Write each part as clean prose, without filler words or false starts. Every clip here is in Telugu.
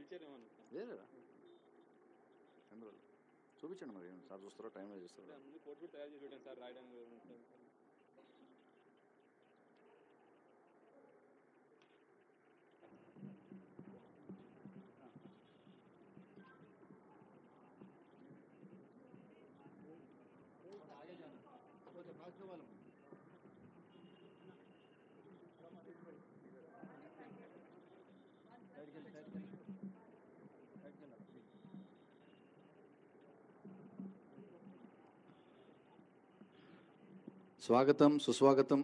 లేదురా కెమెరాలు చూపించండి మరి సార్ చూస్తారో టైంలో చూస్తారో. ముందు కోర్టు కూడా తయారు చేసి పెట్టాను సార్ రాయడానికి. స్వాగతం సుస్వాగతం.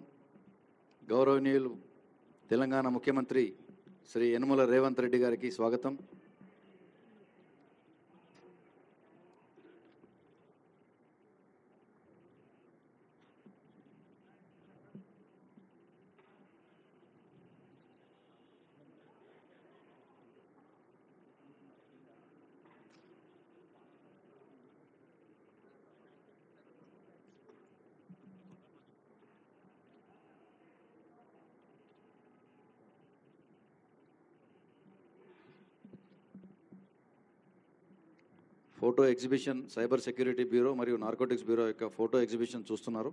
గౌరవనీయులు తెలంగాణ ముఖ్యమంత్రి శ్రీ యనుమల రేవంత్ రెడ్డి గారికి స్వాగతం. Photo exhibition cyber security bureau మరియు నార్కోటిక్స్ బ్యూరో యొక్క ఫోటో ఎగ్జిబిషన్ చూస్తున్నారు.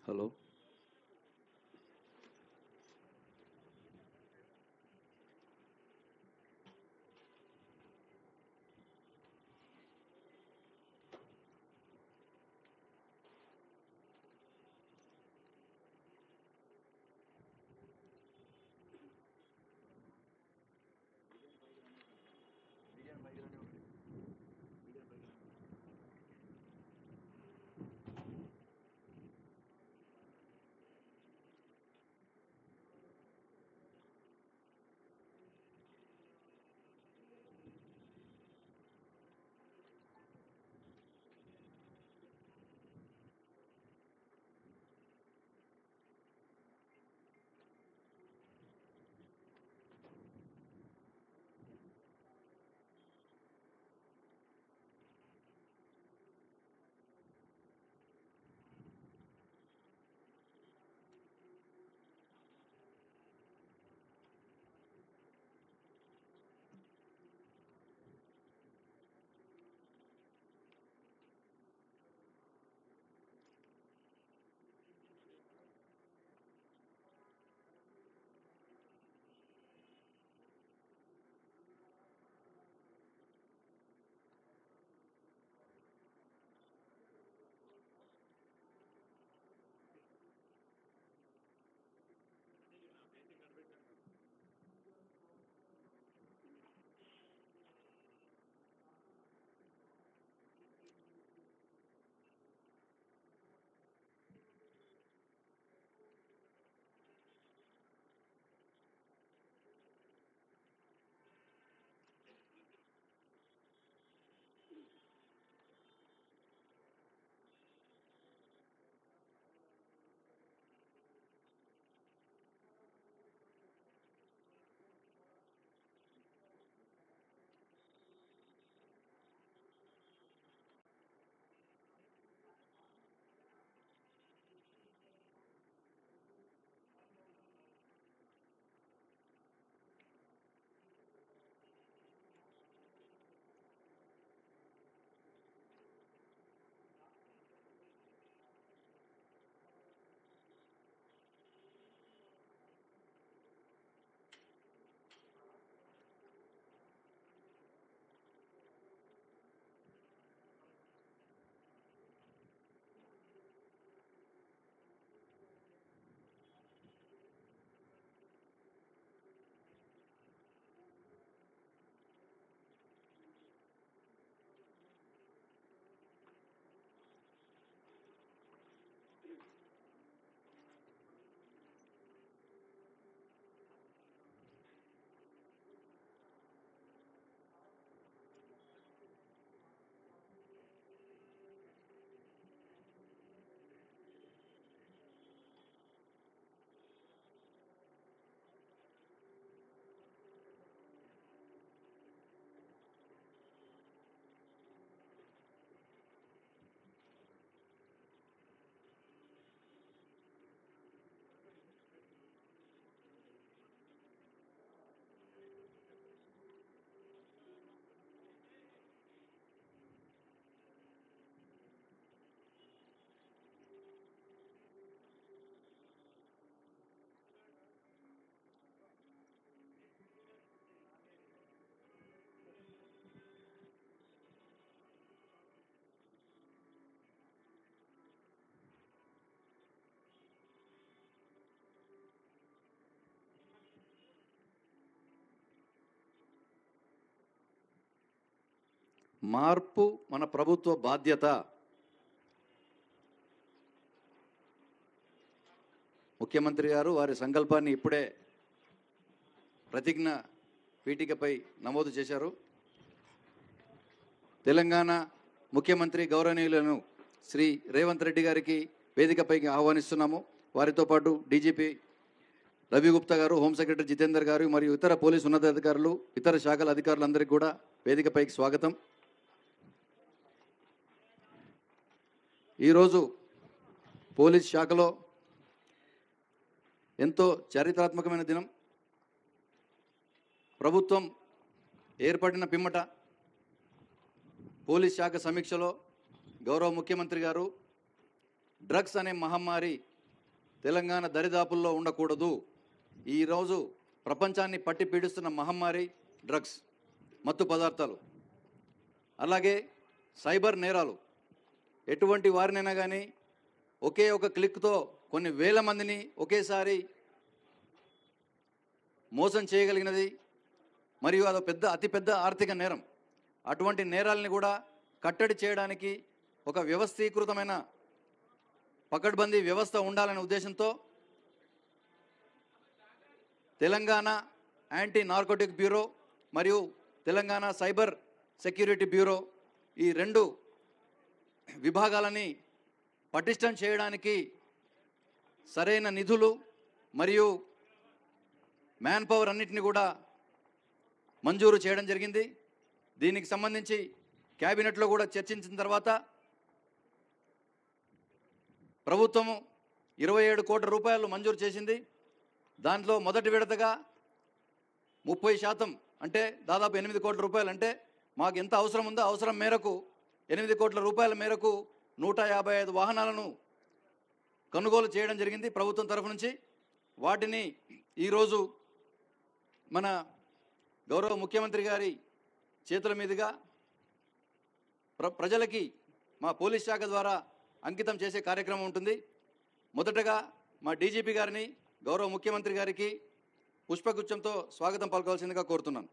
హలో, మార్పు మన ప్రభుత్వ బాధ్యత. ముఖ్యమంత్రి గారు వారి సంకల్పాన్ని ఇప్పుడే ప్రతిజ్ఞ పీఠికపై నమోదు చేశారు. తెలంగాణ ముఖ్యమంత్రి గౌరవనీయులను శ్రీ రేవంత్ రెడ్డి గారికి వేదికపైకి ఆహ్వానిస్తున్నాము. వారితో పాటు డీజీపీ రవి గుప్తా గారు, హోమ్ సెక్రటరీ జితేందర్ గారు మరియు ఇతర పోలీసు ఉన్నతాధికారులు, ఇతర శాఖల అధికారులందరికీ కూడా వేదికపైకి స్వాగతం. ఈరోజు పోలీస్ శాఖలో ఎంతో చారిత్రాత్మకమైన దినం. ప్రభుత్వం ఏర్పడిన పిమ్మట పోలీస్ శాఖ సమీక్షలో గౌరవ ముఖ్యమంత్రి గారు డ్రగ్స్ అనే మహమ్మారి తెలంగాణ దరిదాపుల్లో ఉండకూడదు. ఈరోజు ప్రపంచాన్ని పట్టి పీడిస్తున్న మహమ్మారి డ్రగ్స్, మత్తు పదార్థాలు, అలాగే సైబర్ నేరాలు. ఎటువంటి వారినైనా కానీ ఒకే ఒక క్లిక్తో కొన్ని వేల మందిని ఒకేసారి మోసం చేయగలిగినది మరియు అదో అతిపెద్ద ఆర్థిక నేరం. అటువంటి నేరాలని కూడా కట్టడి చేయడానికి ఒక వ్యవస్థీకృతమైన పకడ్బందీ వ్యవస్థ ఉండాలనే ఉద్దేశంతో తెలంగాణ యాంటీ నార్కోటిక్ బ్యూరో మరియు తెలంగాణ సైబర్ సెక్యూరిటీ బ్యూరో, ఈ రెండు విభాగాలని పటిష్టం చేయడానికి సరైన నిధులు మరియు మ్యాన్ పవర్ అన్నిటిని కూడా మంజూరు చేయడం జరిగింది. దీనికి సంబంధించి క్యాబినెట్లో కూడా చర్చించిన తర్వాత ప్రభుత్వము 27 కోట్ల రూపాయలు మంజూరు చేసింది. దాంట్లో మొదటి విడతగా 30%, అంటే దాదాపు 8 కోట్ల రూపాయలు, అంటే మాకు ఎంత అవసరం ఉందో అవసరం మేరకు 8 కోట్ల రూపాయల మేరకు 155 వాహనాలను కొనుగోలు చేయడం జరిగింది ప్రభుత్వం తరఫు నుంచి. వాటిని ఈరోజు మన గౌరవ ముఖ్యమంత్రి గారి చేతుల మీదుగా ప్రజలకి మా పోలీస్ శాఖ ద్వారా అంకితం చేసే కార్యక్రమం ఉంటుంది. మొదటగా మా డీజీపీ గారిని గౌరవ ముఖ్యమంత్రి గారికి పుష్పగుచ్చంతో స్వాగతం పలకాల్సిందిగా కోరుతున్నాను.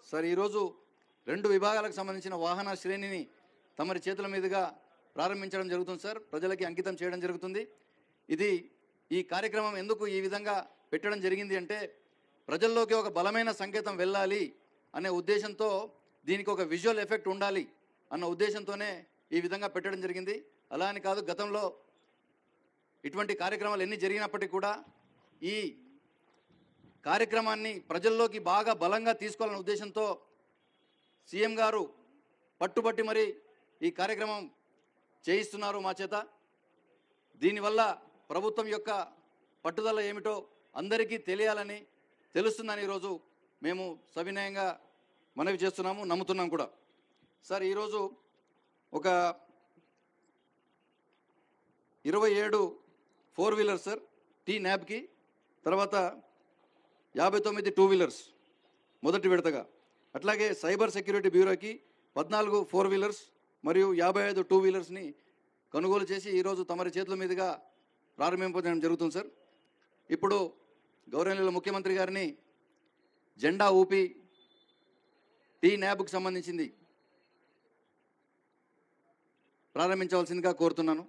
సార్, ఈరోజు 2 విభాగాలకు సంబంధించిన వాహన శ్రేణిని తమరి చేతుల మీదుగా ప్రారంభించడం జరుగుతుంది సార్. ప్రజలకి అంకితం చేయడం జరుగుతుంది. ఈ కార్యక్రమం ఎందుకు ఈ విధంగా పెట్టడం జరిగింది అంటే, ప్రజల్లోకి ఒక బలమైన సంకేతం వెళ్ళాలి అనే ఉద్దేశంతో, దీనికి ఒక విజువల్ ఎఫెక్ట్ ఉండాలి అన్న ఉద్దేశంతోనే ఈ విధంగా పెట్టడం జరిగింది. అలా అని కాదు, గతంలో ఇటువంటి కార్యక్రమాలు ఎన్ని జరిగినప్పటికీ కూడా ఈ కార్యక్రమాన్ని ప్రజల్లోకి బాగా బలంగా తీసుకోవాలనే ఉద్దేశంతో సీఎం గారు పట్టుబట్టి మరి ఈ కార్యక్రమం చేయిస్తున్నారు మా చేత. దీనివల్ల ప్రభుత్వం యొక్క పట్టుదల ఏమిటో అందరికీ తెలియాలని, తెలుస్తుందని ఈరోజు మేము సవినయంగా మనవి చేస్తున్నాము, నమ్ముతున్నాం కూడా. సార్, ఈరోజు ఒక 27 4 వీలర్స్ సార్ టీ న్యాబ్కి, తర్వాత 59 2 వీలర్స్ మొదటి విడతగా, అట్లాగే సైబర్ సెక్యూరిటీ బ్యూరోకి 14 4 వీలర్స్ మరియు 55 2 వీలర్స్ని కొనుగోలు చేసి ఈరోజు తమరి చేతుల మీదుగా ప్రారంభింపజేయడం జరుగుతుంది సార్. ఇప్పుడు గౌరవనీయుల ముఖ్యమంత్రి గారిని జెండా ఊపి టీ న్యాబ్కు సంబంధించింది ప్రారంభించవలసిందిగా కోరుతున్నాను.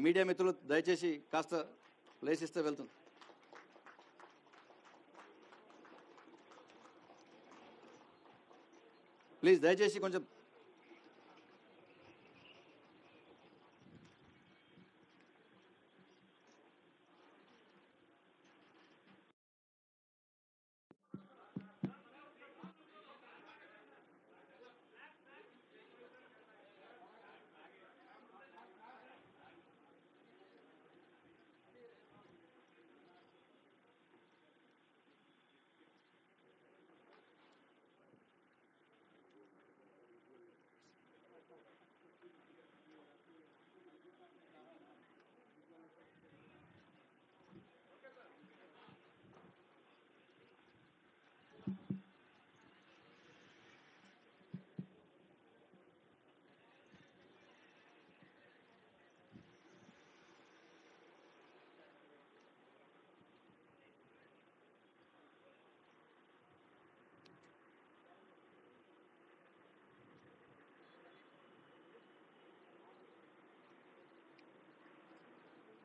మీడియా మిత్రులు దయచేసి కాస్త ప్లేస్ ఇస్తే వెళ్తుంది. ప్లీజ్ దయచేసి కొంచెం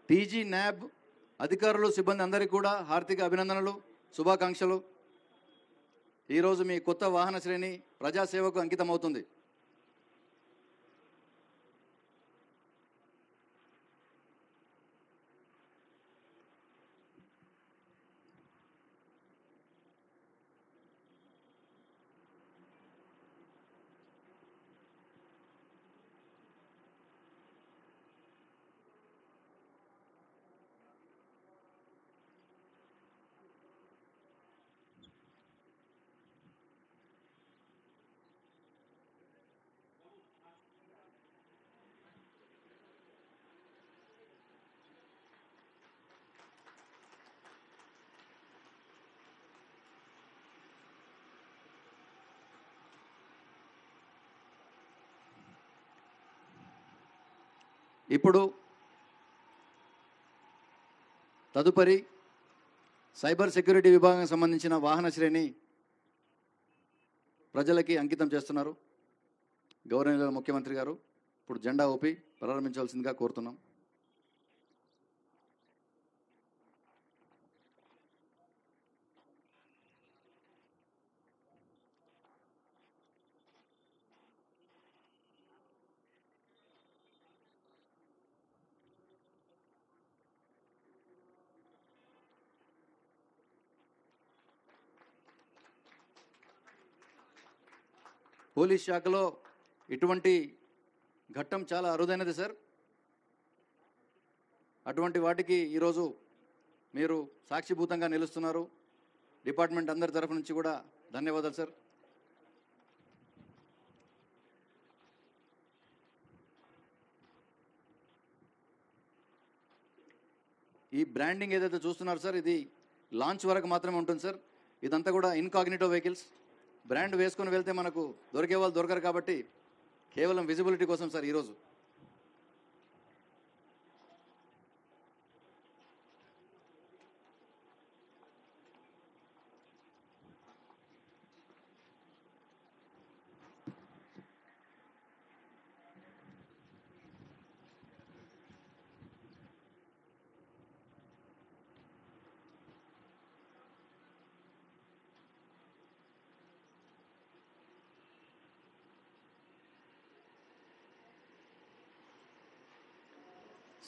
టీజీ న్యాబ్ అధికారులు సిబ్బంది అందరికీ కూడా హార్దిక అభినందనలు, శుభాకాంక్షలు. ఈరోజు మీ కొత్త వాహన శ్రేణి ప్రజాసేవకు అంకితమవుతుంది. ఇప్పుడు తదుపరి సైబర్ సెక్యూరిటీ విభాగానికి సంబంధించిన వాహన శ్రేణి ప్రజలకి అంకితం చేస్తున్నారు. గౌరవనీయుల ముఖ్యమంత్రి గారు ఇప్పుడు జెండా ఊపి ప్రారంభించవలసిందిగా కోరుతున్నాం. పోలీస్ శాఖలో ఇటువంటి ఘట్టం చాలా అరుదైనది సార్. అటువంటి వాటికి ఈరోజు మీరు సాక్షిభూతంగా నిలుస్తున్నారు. డిపార్ట్మెంట్ అందరి తరఫు నుంచి కూడా ధన్యవాదాలు సార్. ఈ బ్రాండింగ్ ఏదైతే చూస్తున్నారు సార్, ఇది లాంచ్ వరకు మాత్రమే ఉంటుంది సార్. ఇదంతా కూడా ఇన్కాగ్నిటో వెహికల్స్. బ్రాండ్ వేసుకొని వెళ్తే మనకు దొరికే వాళ్ళు దొరకరు కాబట్టి కేవలం విజిబిలిటీ కోసం సార్ ఈరోజు.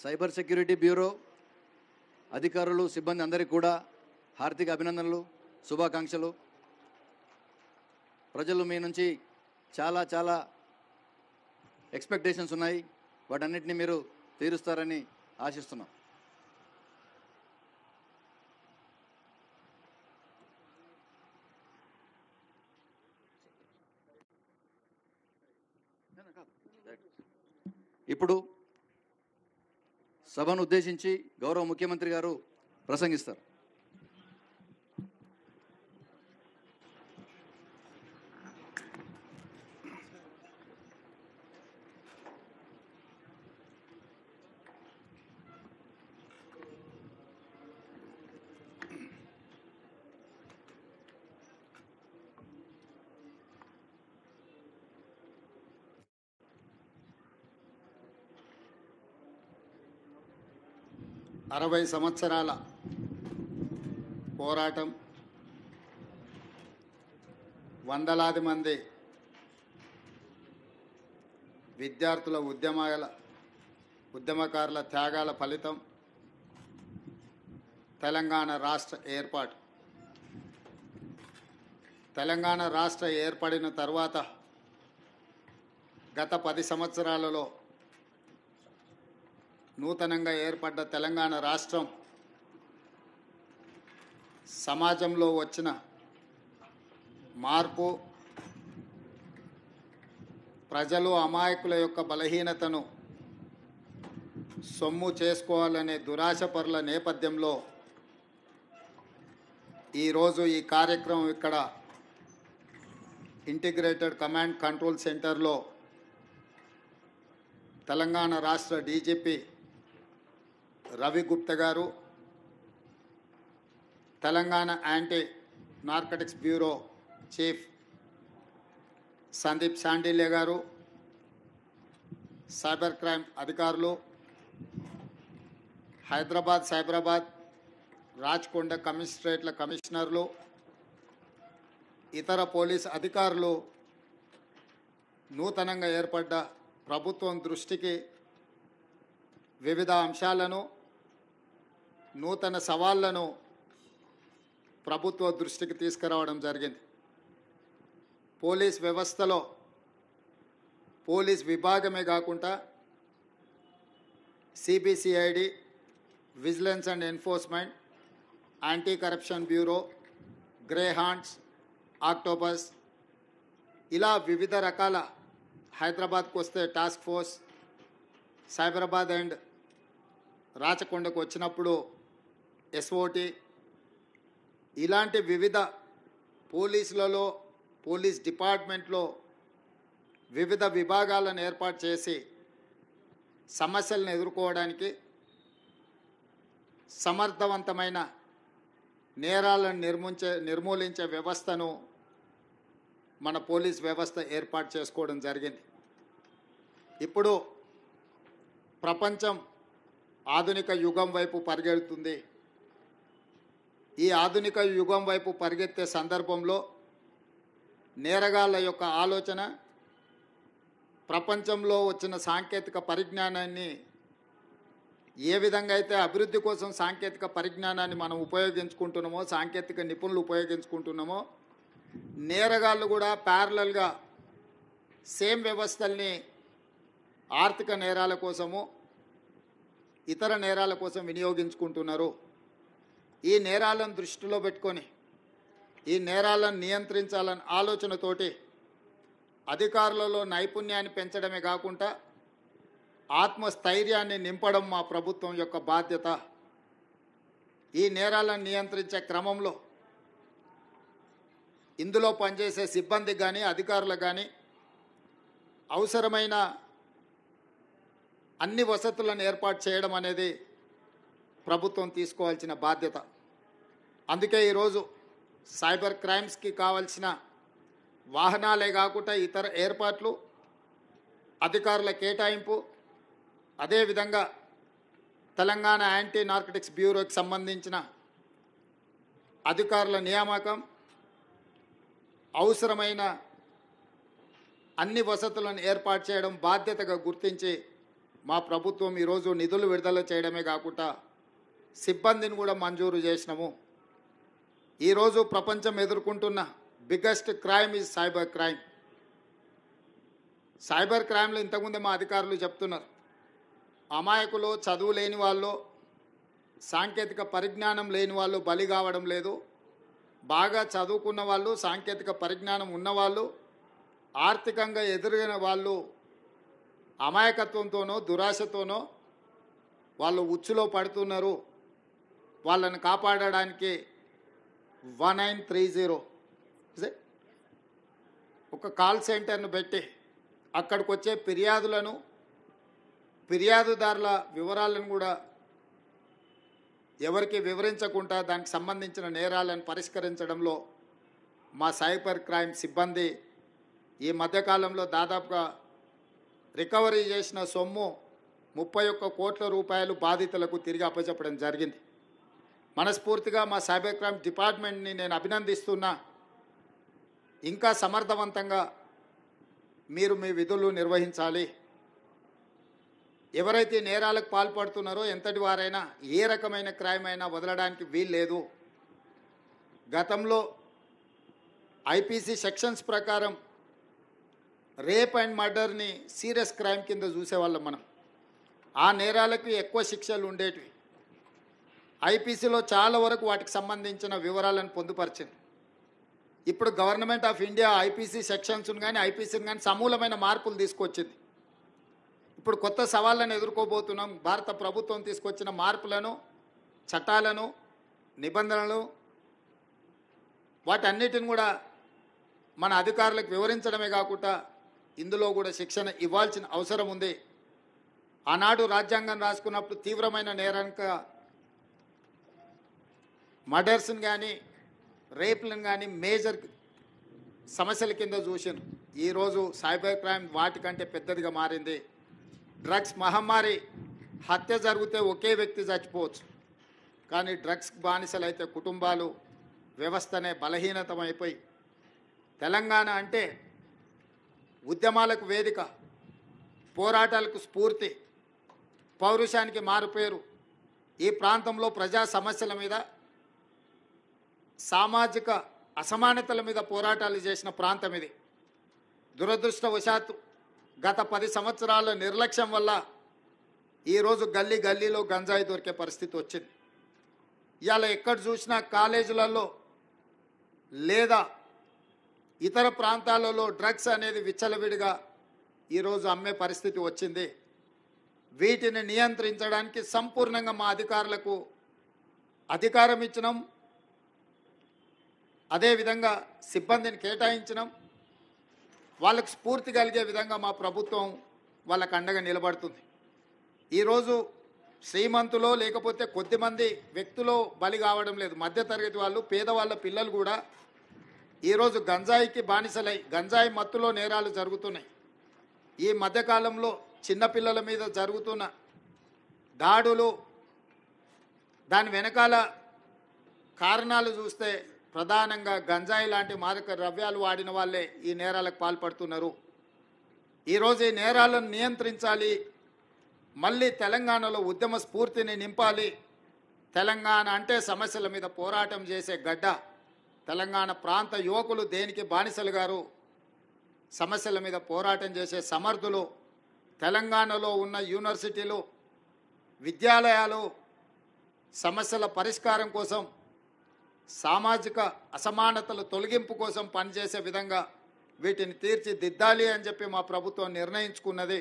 సైబర్ సెక్యూరిటీ బ్యూరో అధికారులు, సిబ్బంది అందరికీ కూడా హార్దిక అభినందనలు, శుభాకాంక్షలు. ప్రజలు మీ నుంచి చాలా చాలా ఎక్స్పెక్టేషన్స్ ఉన్నాయి. వాటన్నిటిని మీరు తీరుస్తారని ఆశిస్తున్నాం. ఇప్పుడు సభను ఉద్దేశించి గౌరవ ముఖ్యమంత్రి గారు ప్రసంగిస్తారు. అరవై సంవత్సరాల పోరాటం, వందలాది మంది విద్యార్థుల ఉద్యమకారుల త్యాగాల ఫలితం తెలంగాణ రాష్ట్ర ఏర్పాటు. తెలంగాణ రాష్ట్ర ఏర్పడిన తర్వాత గత 10 సంవత్సరాలలో నూతనంగా ఏర్పడ్డ తెలంగాణ రాష్ట్రం సమాజంలో వచ్చిన మార్పు, ప్రజలు అమాయకుల యొక్క బలహీనతను సొమ్ము చేసుకోవాలనే దురాశపరుల నేపథ్యంలో ఈరోజు ఈ కార్యక్రమం ఇక్కడ ఇంటిగ్రేటెడ్ కమాండ్ కంట్రోల్ సెంటర్లో తెలంగాణ రాష్ట్ర డీజీపీ రవి గుప్తా గారు, Telangana anti narcotics bureau chief Sandeep Sandilya గారు, సైబర్ క్రైమ్ అధికారులు, హైదరాబాద్, సైబరాబాద్, రాచకొండ కమిషనరేట్ల కమిషనర్లు, ఇతర పోలీస్ అధికారులు నూతనంగా ఏర్పడ్డ ప్రభుత్వం దృష్టికి వివిధ అంశాలను, నూతన సవాళ్లను ప్రభుత్వ దృష్టికి తీసుకురావడం జరిగింది. పోలీస్ వ్యవస్థలో పోలీస్ విభాగమే కాకుండా CBCID, vigilance and enforcement, anti corruption bureau, grey hands, octopus, ఇలా వివిధ రకాల, హైదరాబాద్కు వస్తే టాస్క్ ఫోర్స్, సైబరాబాద్ అండ్ రాచకొండకు వచ్చినప్పుడు ఎస్ఓటి, ఇలాంటి వివిధ పోలీసులలో, పోలీస్ డిపార్ట్మెంట్లో వివిధ విభాగాలను ఏర్పాటు చేసి సమస్యలను ఎదుర్కోవడానికి, సమర్థవంతమైన నేరాలను నిర్మూలించే వ్యవస్థను మన పోలీస్ వ్యవస్థ ఏర్పాటు చేసుకోవడం జరిగింది. ఇప్పుడు ప్రపంచం ఆధునిక యుగం వైపు పరిగెడుతుంది. ఈ ఆధునిక యుగం వైపు పరిగెత్తే సందర్భంలో నేరగాళ్ల యొక్క ఆలోచన, ప్రపంచంలో వచ్చిన సాంకేతిక పరిజ్ఞానాన్ని ఏ విధంగా అయితే అభివృద్ధి కోసం సాంకేతిక పరిజ్ఞానాన్ని మనం ఉపయోగించుకుంటున్నామో, సాంకేతిక నిపుణులు ఉపయోగించుకుంటున్నామో, నేరగాళ్ళు కూడా ప్యారలల్గా సేమ్ వ్యవస్థల్ని ఆర్థిక నేరాల కోసము, ఇతర నేరాల కోసం వినియోగించుకుంటున్నారు. ఈ నేరాలను దృష్టిలో పెట్టుకొని, ఈ నేరాలను నియంత్రించాలన్న ఆలోచనతోటి అధికారులలో నైపుణ్యాన్ని పెంచడమే కాకుండా ఆత్మస్థైర్యాన్ని నింపడం మా ప్రభుత్వం యొక్క బాధ్యత. ఈ నేరాలను నియంత్రించే క్రమంలో ఇందులో పనిచేసే సిబ్బందికి కానీ, అధికారులకు కానీ అవసరమైన అన్ని వసతులను ఏర్పాటు చేయడం అనేది ప్రభుత్వం తీసుకోవాల్సిన బాధ్యత. అందుకే ఈరోజు సైబర్ క్రైమ్స్కి కావాల్సిన వాహనాలే కాకుండా ఇతర ఏర్పాట్లు, అధికారుల కేటాయింపు, అదేవిధంగా తెలంగాణ యాంటీ నార్కటిక్స్ బ్యూరోకి సంబంధించిన అధికారుల నియామకం, అవసరమైన అన్ని వసతులను ఏర్పాటు చేయడం బాధ్యతగా గుర్తించి మా ప్రభుత్వం ఈరోజు నిధులు విడుదల చేయడమే కాకుండా సిబ్బందిని కూడా మంజూరు చేసినాము. ఈరోజు ప్రపంచం ఎదుర్కొంటున్న biggest crime is cyber crime. Cyber క్రైమ్లో ఇంతకుముందే మా అధికారులు చెప్తున్నారు, అమాయకులు, చదువు లేని వాళ్ళు, సాంకేతిక పరిజ్ఞానం లేని వాళ్ళు బలి కావడం లేదు. బాగా చదువుకున్న వాళ్ళు, సాంకేతిక పరిజ్ఞానం ఉన్నవాళ్ళు, ఆర్థికంగా ఎదురైన వాళ్ళు అమాయకత్వంతోనో దురాశతోనో వాళ్ళు ఉచ్చులో పడుతున్నారు. వాళ్ళని కాపాడడానికి 1930 ఒక కాల్ సెంటర్ను పెట్టి అక్కడికి వచ్చే ఫిర్యాదులను, ఫిర్యాదుదారుల వివరాలను కూడా ఎవరికి వివరించకుండా దానికి సంబంధించిన నేరాలను పరిష్కరించడంలో మా సైబర్ క్రైమ్ సిబ్బంది ఈ మధ్యకాలంలో దాదాపుగా రికవరీ చేసిన సొమ్ము 31 కోట్ల రూపాయలు బాధితులకు తిరిగి అప్పచెప్పడం జరిగింది. మనస్ఫూర్తిగా మా సైబర్ క్రైమ్ డిపార్ట్మెంట్ని నేను అభినందిస్తున్నా. ఇంకా సమర్థవంతంగా మీరు మీ విధులు నిర్వహించాలి. ఎవరైతే నేరాలకు పాల్పడుతున్నారో ఎంతటి వారైనా, ఏ రకమైన క్రైమ్ అయినా వదలడానికి వీల్లేదు. గతంలో ఐపీసీ సెక్షన్స్ ప్రకారం రేప్ అండ్ మర్డర్ని సీరియస్ క్రైమ్ కింద చూసేవాళ్ళం మనం. ఆ నేరాలకు ఎక్కువ శిక్షలు ఉండేటివి. ఐపీసీలో చాలా వరకు వాటికి సంబంధించిన వివరాలను పొందుపరిచింది. ఇప్పుడు గవర్నమెంట్ ఆఫ్ ఇండియా ఐపీసీ సెక్షన్స్ను కానీ, ఐపీసీని కానీ సమూలమైన మార్పులు తీసుకొచ్చింది. ఇప్పుడు కొత్త సవాళ్ళను ఎదుర్కోబోతున్నాం. భారత ప్రభుత్వం తీసుకొచ్చిన మార్పులను, చట్టాలను, నిబంధనలు, వాటన్నిటిని కూడా మన అధికారులకు వివరించడమే కాకుండా ఇందులో కూడా శిక్షణ ఇవ్వాల్సిన అవసరం ఉంది. ఆనాడు రాజ్యాంగం రాసుకున్నప్పుడు తీవ్రమైన నేరంగా మర్డర్స్ని కానీ, రేప్లను కానీ మేజర్ సమస్యల కింద చూసాను. ఈరోజు సైబర్ క్రైమ్ వాటికంటే పెద్దదిగా మారింది. డ్రగ్స్ మహమ్మారి హత్య జరిగితే ఒకే వ్యక్తి చచ్చిపోవచ్చు, కానీ డ్రగ్స్ బానిసలైతే కుటుంబాలు వ్యవస్థనే బలహీనతమైపోయి తెలంగాణ అంటే ఉద్యమాలకు వేదిక, పోరాటాలకు స్ఫూర్తి, పౌరుషానికి మారుపేరు. ఈ ప్రాంతంలో ప్రజా సమస్యల మీద, సామాజిక అసమానతల మీద పోరాటాలు చేసిన ప్రాంతం ఇది. దురదృష్టవశాత్తు గత 10 సంవత్సరాల నిర్లక్ష్యం వల్ల ఈరోజు గల్లీ గల్లీలో గంజాయి దొరికే పరిస్థితి వచ్చింది. ఇవాళ ఎక్కడ చూసినా కాలేజీలలో లేదా ఇతర ప్రాంతాలలో డ్రగ్స్ అనేది విచ్చలవిడిగా ఈరోజు అమ్మే పరిస్థితి వచ్చింది. వీటిని నియంత్రించడానికి సంపూర్ణంగా మా అధికారులకు అధికారం ఇచ్చినాం, అదేవిధంగా సిబ్బందిని కేటాయించినాం. వాళ్ళకు స్ఫూర్తి కలిగే విధంగా మా ప్రభుత్వం వాళ్ళకు అండగా నిలబడుతుంది. ఈరోజు శ్రీమంతులో లేకపోతే కొద్దిమంది వ్యక్తులు బలి కావడం లేదు. మధ్యతరగతి వాళ్ళు, పేదవాళ్ళ పిల్లలు కూడా ఈరోజు గంజాయికి బానిసలై గంజాయి మత్తులో నేరాలు జరుగుతున్నాయి. ఈ మధ్యకాలంలో చిన్నపిల్లల మీద జరుగుతున్న దాడులు, దాని వెనకాల కారణాలు చూస్తే ప్రధానంగా గంజాయి లాంటి మాదక ద్రవ్యాలు వాడిన వాళ్ళే ఈ నేరాలకు పాల్పడుతున్నారు. ఈరోజు ఈ నేరాలను నియంత్రించాలి, మళ్ళీ తెలంగాణలో ఉద్యమ స్ఫూర్తిని నింపాలి. తెలంగాణ అంటే సమస్యల మీద పోరాటం చేసే గడ్డ. తెలంగాణ ప్రాంత యువకులు దేనికి బానిసలు గారు? సమస్యల మీద పోరాటం చేసే సమర్థులు. తెలంగాణలో ఉన్న యూనివర్సిటీలు, విద్యాలయాలు సమస్యల పరిష్కారం కోసం, సామాజిక అసమానతల తొలగింపు కోసం పనిచేసే విధంగా వీటిని తీర్చిదిద్దాలి అని చెప్పి మా ప్రభుత్వం నిర్ణయించుకున్నది.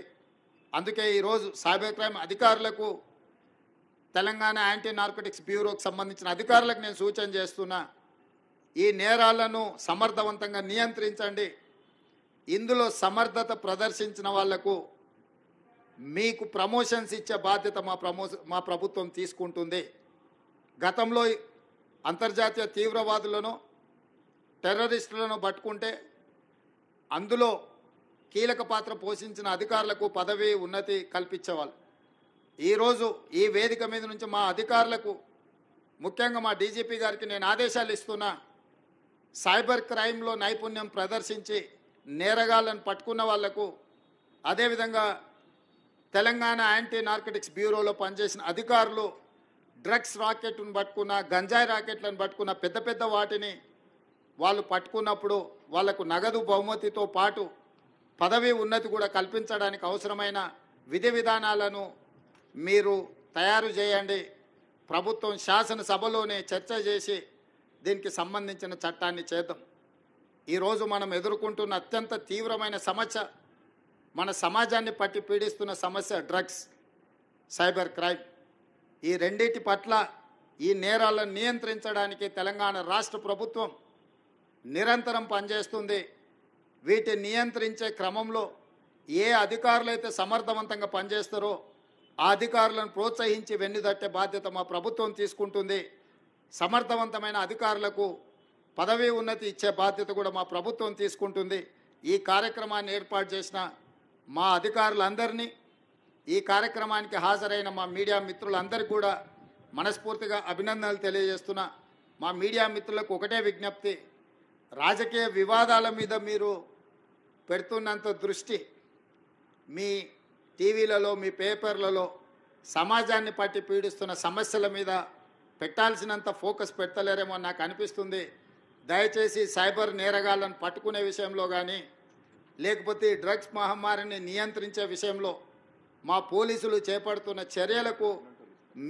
అందుకే ఈరోజు సైబర్ క్రైమ్ అధికారులకు, తెలంగాణ యాంటీ నార్కోటిక్స్ బ్యూరోకి సంబంధించిన అధికారులకు నేను సూచన చేస్తున్నా, ఈ నేరాలను సమర్థవంతంగా నియంత్రించండి. ఇందులో సమర్థత ప్రదర్శించిన వాళ్లకు మీకు ప్రమోషన్స్ ఇచ్చే బాధ్యత మా ప్రభుత్వం తీసుకుంటుంది. గతంలో అంతర్జాతీయ తీవ్రవాదులను, టెర్రరిస్టులను పట్టుకుంటే అందులో కీలక పాత్ర పోషించిన అధికారులకు పదవి ఉన్నతి కల్పించేవాళ్ళు. ఈరోజు ఈ వేదిక మీద నుంచి మా అధికారులకు, ముఖ్యంగా మా డీజీపీ గారికి నేను ఆదేశాలు ఇస్తున్నా, సైబర్ క్రైమ్లో నైపుణ్యం ప్రదర్శించి నేరగాళ్లను పట్టుకున్న వాళ్లకు, అదేవిధంగా తెలంగాణ యాంటీ నార్కోటిక్స్ బ్యూరోలో పనిచేసిన అధికారులు డ్రగ్స్ రాకెట్లను పట్టుకున్న, గంజాయి రాకెట్లను పట్టుకున్న, పెద్ద పెద్ద వాటిని వాళ్ళు పట్టుకున్నప్పుడు వాళ్లకు నగదు బహుమతితో పాటు పదవి ఉన్నతి కూడా కల్పించడానికి అవసరమైన విధి విధానాలను మీరు తయారు చేయండి. ప్రభుత్వం శాసనసభలోనే చర్చ చేసి దీనికి సంబంధించిన చట్టాన్ని చేద్దాం. ఈరోజు మనం ఎదుర్కొంటున్న అత్యంత తీవ్రమైన సమస్య, మన సమాజాన్ని పట్టి పీడిస్తున్న సమస్య డ్రగ్స్, సైబర్ క్రైమ్. ఈ రెండింటి పట్ల, ఈ నేరాలను నియంత్రించడానికి తెలంగాణ రాష్ట్ర ప్రభుత్వం నిరంతరం పనిచేస్తుంది. వీటిని నియంత్రించే క్రమంలో ఏ అధికారులైతే సమర్థవంతంగా పనిచేస్తారో ఆ అధికారులను ప్రోత్సహించి వెన్నుదట్టే బాధ్యత మా ప్రభుత్వం తీసుకుంటుంది. సమర్థవంతమైన అధికారులకు పదవి ఉన్నతి ఇచ్చే బాధ్యత కూడా మా ప్రభుత్వం తీసుకుంటుంది. ఈ కార్యక్రమాన్ని ఏర్పాటు చేసిన మా అధికారులందరినీ, ఈ కార్యక్రమానికి హాజరైన మా మీడియా మిత్రులందరికీ కూడా మనస్ఫూర్తిగా అభినందనలు తెలియజేస్తున్నా. మా మీడియా మిత్రులకు ఒకటే విజ్ఞప్తి, రాజకీయ వివాదాల మీద మీరు పెడుతున్నంత దృష్టి మీ టీవీలలో, మీ పేపర్లలో సమాజాన్ని పట్టి పీడిస్తున్న సమస్యల మీద పెట్టాల్సినంత ఫోకస్ పెట్టలేరేమో నాకు అనిపిస్తుంది. దయచేసి సైబర్ నేరగాళ్లను పట్టుకునే విషయంలో కానీ, లేకపోతే డ్రగ్స్ మహమ్మారిని నియంత్రించే విషయంలో మా పోలీసులు చేపడుతున్న చర్యలకు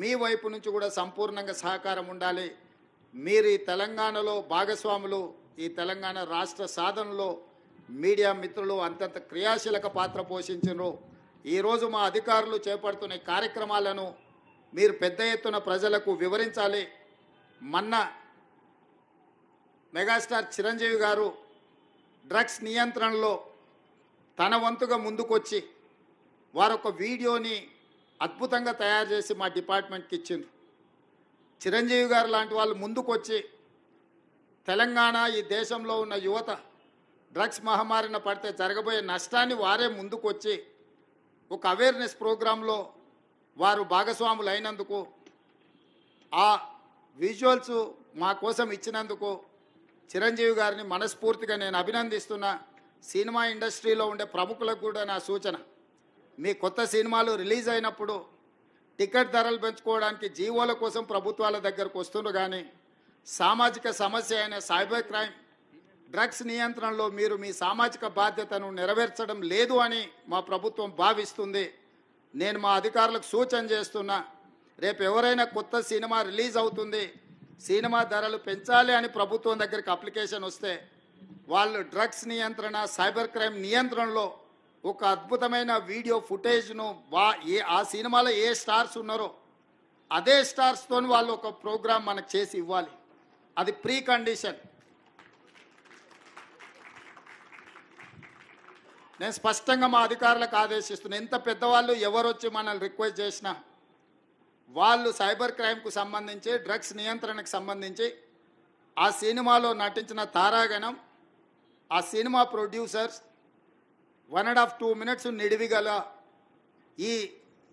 మీ వైపు నుంచి కూడా సంపూర్ణంగా సహకారం ఉండాలి. మీరు ఈ తెలంగాణలో భాగస్వాములు. ఈ తెలంగాణ రాష్ట్ర సాధనలో మీడియా మిత్రులు అంతంత క్రియాశీలక పాత్ర పోషించారు. ఈరోజు మా అధికారులు చేపడుతున్న కార్యక్రమాలను మీరు పెద్ద ఎత్తున ప్రజలకు వివరించాలి. మొన్న మెగాస్టార్ చిరంజీవి గారు డ్రగ్స్ నియంత్రణలో తన వంతుగా ముందుకొచ్చి వారొక వీడియోని అద్భుతంగా తయారు చేసి మా డిపార్ట్మెంట్కి ఇచ్చిండ్రు. చిరంజీవి గారు లాంటి వాళ్ళు ముందుకొచ్చి తెలంగాణ, ఈ దేశంలో ఉన్న యువత డ్రగ్స్ మహమ్మారిన పడితే జరగబోయే నష్టాన్ని వారే ముందుకొచ్చి ఒక అవేర్నెస్ ప్రోగ్రాంలో వారు భాగస్వాములు అయినందుకు, ఆ విజువల్స్ మా కోసం ఇచ్చినందుకు చిరంజీవి గారిని మనస్ఫూర్తిగా నేను అభినందిస్తున్నా. సినిమా ఇండస్ట్రీలో ఉండే ప్రముఖులకు కూడా నా సూచన, మీ కొత్త సినిమాలు రిలీజ్ అయినప్పుడు టికెట్ ధరలు పెంచుకోవడానికి జీవోల కోసం ప్రభుత్వాల దగ్గరకు వస్తున్నారు, కానీ సామాజిక సమస్య అయిన సైబర్ క్రైమ్, డ్రగ్స్ నియంత్రణలో మీరు మీ సామాజిక బాధ్యతను నెరవేర్చడం లేదు అని మా ప్రభుత్వం భావిస్తుంది. నేను మా అధికారులకు సూచన చేస్తున్నా, రేపు ఎవరైనా కొత్త సినిమా రిలీజ్ అవుతుంది, సినిమా ధరలు పెంచాలి అని ప్రభుత్వం దగ్గరికి అప్లికేషన్ వస్తే వాళ్ళు డ్రగ్స్ నియంత్రణ, సైబర్ క్రైమ్ నియంత్రణలో ఒక అద్భుతమైన వీడియో ఫుటేజ్ను ఆ సినిమాలో ఏ స్టార్స్ ఉన్నారో అదే స్టార్స్తో వాళ్ళు ఒక ప్రోగ్రాం మనకు చేసి ఇవ్వాలి. అది ప్రీ కండిషన్. నేను స్పష్టంగా మా అధికారులకు ఆదేశిస్తున్నాను, ఎంత పెద్దవాళ్ళు ఎవరు వచ్చి మనల్ని రిక్వెస్ట్ చేసినా వాళ్ళు సైబర్ క్రైమ్కు సంబంధించి, డ్రగ్స్ నియంత్రణకు సంబంధించి ఆ సినిమాలో నటించిన తారాగణం, ఆ సినిమా ప్రొడ్యూసర్స్ 1.5-2 minutes నిడివిగల ఈ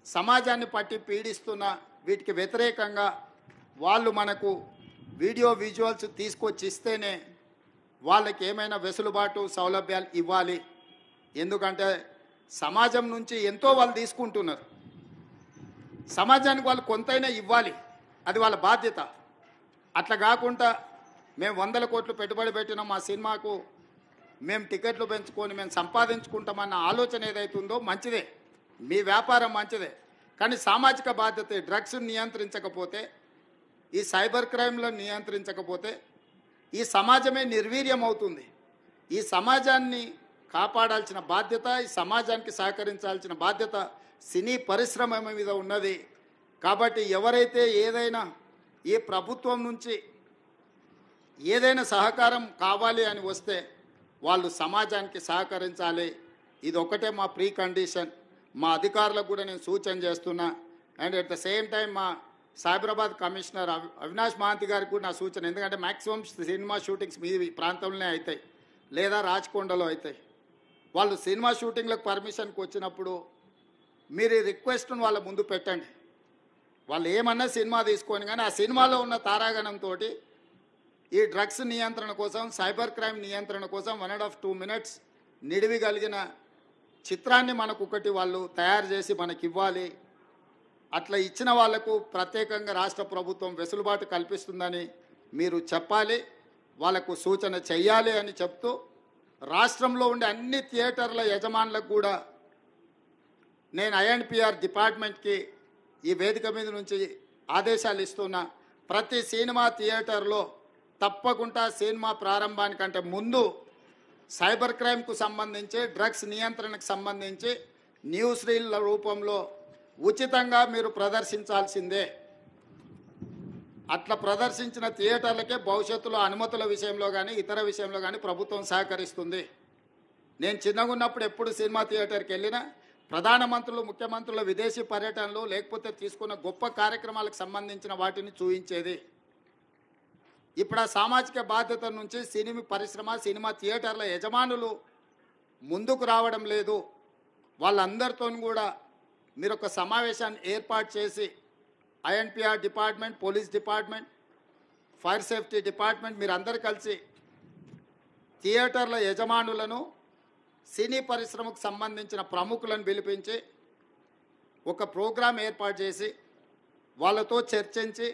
సమాజాన్ని పట్టి పీడిస్తున్న వీటికి వ్యతిరేకంగా వాళ్ళు మనకు వీడియో విజువల్స్ తీసుకొచ్చి ఇస్తేనే వాళ్ళకి ఏమైనా వెసులుబాటు సౌలభ్యాలు ఇవ్వాలి. ఎందుకంటే సమాజం నుంచి ఎంతో వాళ్ళు తీసుకుంటున్నారు, సమాజానికి వాళ్ళు కొంతైనా ఇవ్వాలి, అది వాళ్ళ బాధ్యత. అట్లా కాకుండా మేము 100 కోట్లు పెట్టుబడి పెట్టినాం మా సినిమాకు, మేము టికెట్లు పెంచుకొని మేము సంపాదించుకుంటామన్న ఆలోచన ఏదైతుందో మంచిదే, మీ వ్యాపారం మంచిదే, కానీ సామాజిక బాధ్యత డ్రగ్స్ నియంత్రించకపోతే, ఈ సైబర్ క్రైమ్లను నియంత్రించకపోతే ఈ సమాజమే నిర్వీర్యం అవుతుంది. ఈ సమాజాన్ని కాపాడాల్సిన బాధ్యత, ఈ సమాజానికి సహకరించాల్సిన బాధ్యత సినీ పరిశ్రమ మీద ఉన్నది. కాబట్టి ఎవరైతే ఏదైనా ఈ ప్రభుత్వం నుంచి ఏదైనా సహకారం కావాలి అని వస్తే వాళ్ళు సమాజానికి సహకరించాలి. ఇది ఒకటే మా ప్రీ కండిషన్. మా అధికారులకు కూడా నేను సూచన చేస్తున్నా. And at the same time మా సైబరాబాద్ కమిషనర్ అవినాష్ మహాంతి గారికి కూడా నా సూచన, ఎందుకంటే మ్యాక్సిమం సినిమా షూటింగ్స్ మీ ప్రాంతంలోనే అవుతాయి లేదా రాచకొండలో అవుతాయి. వాళ్ళు సినిమా షూటింగ్లకు పర్మిషన్కి వచ్చినప్పుడు మీరు రిక్వెస్ట్ను వాళ్ళ ముందు పెట్టండి. వాళ్ళు ఏమన్నా సినిమా తీసుకొని, కానీ ఆ సినిమాలో ఉన్న తారాగణంతో ఈ డ్రగ్స్ నియంత్రణ కోసం, సైబర్ క్రైమ్ నియంత్రణ కోసం 1.5-2 minutes నిడివి కలిగిన చిత్రాన్ని మనకు ఒకటి వాళ్ళు తయారు చేసి మనకి ఇవ్వాలి. అట్లా ఇచ్చిన వాళ్లకు ప్రత్యేకంగా రాష్ట్ర ప్రభుత్వం వెసులుబాటు కల్పిస్తుందని మీరు చెప్పాలి, వాళ్ళకు సూచన చెయ్యాలి అని చెప్తూ, రాష్ట్రంలో ఉండే అన్ని థియేటర్ల యజమానులకు కూడా నేను ఐఎన్పిఆర్ డిపార్ట్మెంట్కి ఈ వేదిక మీద నుంచి ఆదేశాలు ఇస్తున్నా. ప్రతి సినిమా థియేటర్లో తప్పకుండా సినిమా ప్రారంభానికంటే ముందు సైబర్ క్రైమ్కు సంబంధించి, డ్రగ్స్ నియంత్రణకు సంబంధించి న్యూస్ రీల్ల రూపంలో ఉచితంగా మీరు ప్రదర్శించాల్సిందే. అట్లా ప్రదర్శించిన థియేటర్లకే భవిష్యత్తులో అనుమతుల విషయంలో కానీ ఇతర విషయంలో కానీ ప్రభుత్వం సహకరిస్తుంది. నేను చిన్నగా ఉన్నప్పుడు ఎప్పుడు సినిమా థియేటర్కి వెళ్ళినా ప్రధానమంత్రులు, ముఖ్యమంత్రుల విదేశీ పర్యటనలు లేకపోతే తీసుకున్న గొప్ప కార్యక్రమాలకు సంబంధించిన వాటిని చూపించేది. ఇప్పుడు ఆ సామాజిక బాధ్యత నుంచి సినిమా పరిశ్రమ, సినిమా థియేటర్ల యజమానులు ముందుకు రావడం లేదు. వాళ్ళందరితో కూడా మీరు ఒక సమావేశాన్ని ఏర్పాటు చేసి INPR department, police department, fire safety department మీరు అందరు కలిసి థియేటర్ల యజమానులను, సినీ పరిశ్రమకు సంబంధించిన ప్రముఖులను పిలిపించి ఒక ప్రోగ్రాం ఏర్పాటు చేసి వాళ్ళతో చర్చించి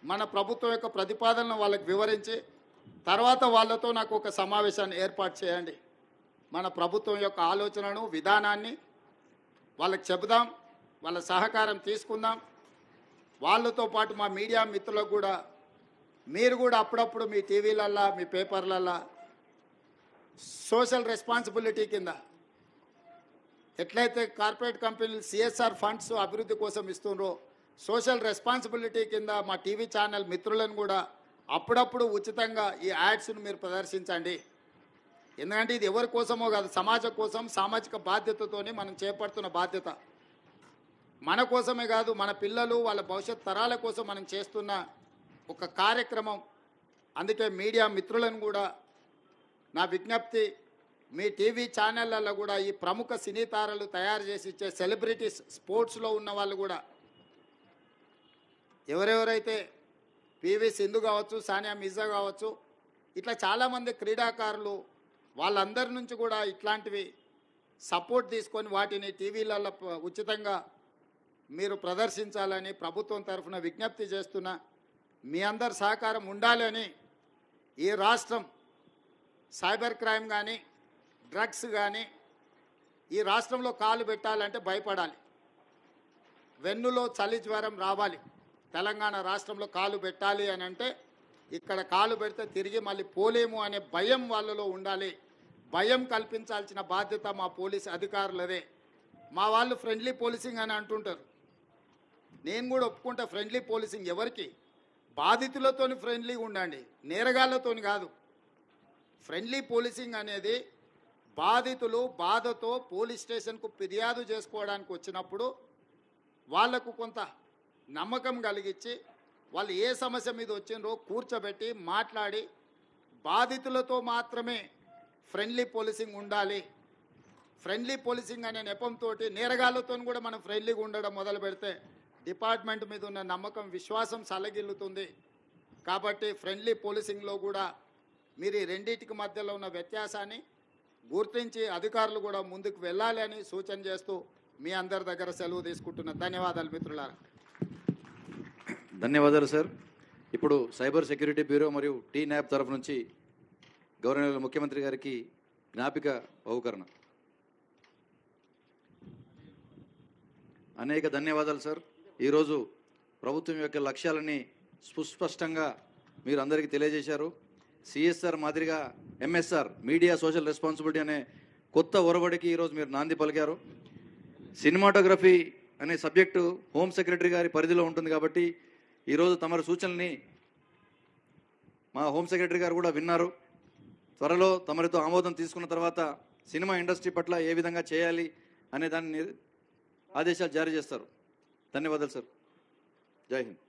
మన ప్రభుత్వం యొక్క ప్రతిపాదనను వాళ్ళకి వివరించి తర్వాత వాళ్ళతో నాకు ఒక సమావేశాన్ని ఏర్పాటు చేయండి. మన ప్రభుత్వం యొక్క ఆలోచనను, విధానాన్ని వాళ్ళకి చెబుదాం, వాళ్ళ సహకారం తీసుకుందాం. వాళ్ళతో పాటు మా మీడియా మిత్రులకు కూడా మీరు కూడా అప్పుడప్పుడు మీ టీవీలల్లా, మీ పేపర్లల్లా సోషల్ రెస్పాన్సిబిలిటీ కింద ఎట్లయితే కార్పొరేట్ కంపెనీలు సిఎస్ఆర్ ఫండ్స్ అభివృద్ధి కోసం ఇస్తున్నారో, సోషల్ రెస్పాన్సిబిలిటీ కింద మా టీవీ ఛానల్ మిత్రులను కూడా అప్పుడప్పుడు ఉచితంగా ఈ యాడ్స్ను మీరు ప్రదర్శించండి. ఎందుకంటే ఇది ఎవరి కోసమో కాదు, సమాజం కోసం, సామాజిక బాధ్యతతోనే మనం చేపడుతున్న బాధ్యత. మన కోసమే కాదు, మన పిల్లలు, వాళ్ళ భవిష్యత్ తరాల కోసం మనం చేస్తున్న ఒక కార్యక్రమం. అందుకే మీడియా మిత్రులను కూడా నా విజ్ఞప్తి, మీ టీవీ ఛానళ్ళల్లో కూడా ఈ ప్రముఖ సినీ తారలు తయారు చేసి ఇచ్చే సెలబ్రిటీస్ స్పోర్ట్స్లో ఉన్న వాళ్ళు కూడా ఎవరెవరైతే పివి సింధు కావచ్చు, సానియా మిర్జా కావచ్చు, ఇట్లా చాలామంది క్రీడాకారులు వాళ్ళందరి నుంచి కూడా ఇట్లాంటివి సపోర్ట్ తీసుకొని వాటిని టీవీలలో ఉచితంగా మీరు ప్రదర్శించాలని ప్రభుత్వం తరఫున విజ్ఞప్తి చేస్తున్నా. మీ అందరి సహకారం ఉండాలని ఈ రాష్ట్రం సైబర్ క్రైమ్ కానీ డ్రగ్స్ కానీ ఈ రాష్ట్రంలో కాలు పెట్టాలంటే భయపడాలి. వెన్నులో చలి జ్వరం రావాలి. తెలంగాణ రాష్ట్రంలో కాలు పెట్టాలి అని అంటే ఇక్కడ కాలు పెడితే తిరిగి మళ్ళీ పోలేము అనే భయం వాళ్ళలో ఉండాలి. భయం కల్పించాల్సిన బాధ్యత మా పోలీస్ అధికారులదే. మా వాళ్ళు ఫ్రెండ్లీ పోలీసింగ్ అని అంటుంటారు. నేను కూడా ఒప్పుకుంటా, ఫ్రెండ్లీ పోలీసింగ్ ఎవరికి? బాధితులతోని ఫ్రెండ్లీగా ఉండండి, నేరగాళ్లతోని కాదు. ఫ్రెండ్లీ పోలీసింగ్ అనేది బాధితులు బాధతో పోలీస్ స్టేషన్కు ఫిర్యాదు చేసుకోవడానికి వచ్చినప్పుడు వాళ్లకు కొంత నమ్మకం కలిగించి వాళ్ళు ఏ సమస్య మీద వచ్చిండ్రో కూర్చోబెట్టి మాట్లాడి బాధితులతో మాత్రమే ఫ్రెండ్లీ పోలీసింగ్ ఉండాలి. ఫ్రెండ్లీ పోలీసింగ్ అనే నెపంతో నేరగాళ్లతో కూడా మనం ఫ్రెండ్లీగా ఉండడం మొదలు పెడితే డిపార్ట్మెంట్ మీద ఉన్న నమ్మకం, విశ్వాసం సలగిల్లుతుంది. కాబట్టి ఫ్రెండ్లీ పోలీసింగ్లో కూడా మీరు ఈ రెండింటికి మధ్యలో ఉన్న వ్యత్యాసాన్ని గుర్తించి అధికారులు కూడా ముందుకు వెళ్ళాలి అని సూచన చేస్తూ మీ అందరి దగ్గర సెలవు తీసుకుంటున్నా. ధన్యవాదాలు మిత్రులారా. ధన్యవాదాలు సార్. ఇప్పుడు సైబర్ సెక్యూరిటీ బ్యూరో మరియు టీ న్యాప్ తరఫు నుంచి గౌరవనీయులు ముఖ్యమంత్రి గారికి జ్ఞాపిక బహుకరణ. అనేక ధన్యవాదాలు సార్. ఈరోజు ప్రభుత్వం యొక్క లక్ష్యాలని సుస్పష్టంగా మీరు అందరికీ తెలియజేశారు. సిఎస్ఆర్ మాదిరిగా ఎంఎస్ఆర్ మీడియా సోషల్ రెస్పాన్సిబిలిటీ అనే కొత్త ఒరవడికి ఈరోజు మీరు నాంది పలికారు. సినిమాటోగ్రఫీ అనే సబ్జెక్టు హోమ్ సెక్రటరీ గారి పరిధిలో ఉంటుంది కాబట్టి ఈరోజు తమరి సూచనల్ని మా హోమ్ సెక్రటరీ గారు కూడా విన్నారు. త్వరలో తమరితో ఆమోదం తీసుకున్న తర్వాత సినిమా ఇండస్ట్రీ పట్ల ఏ విధంగా చేయాలి అనే దాన్ని ఆదేశాలు జారీ చేస్తారు. ధన్యవాదాలు సార్. జై హింద్.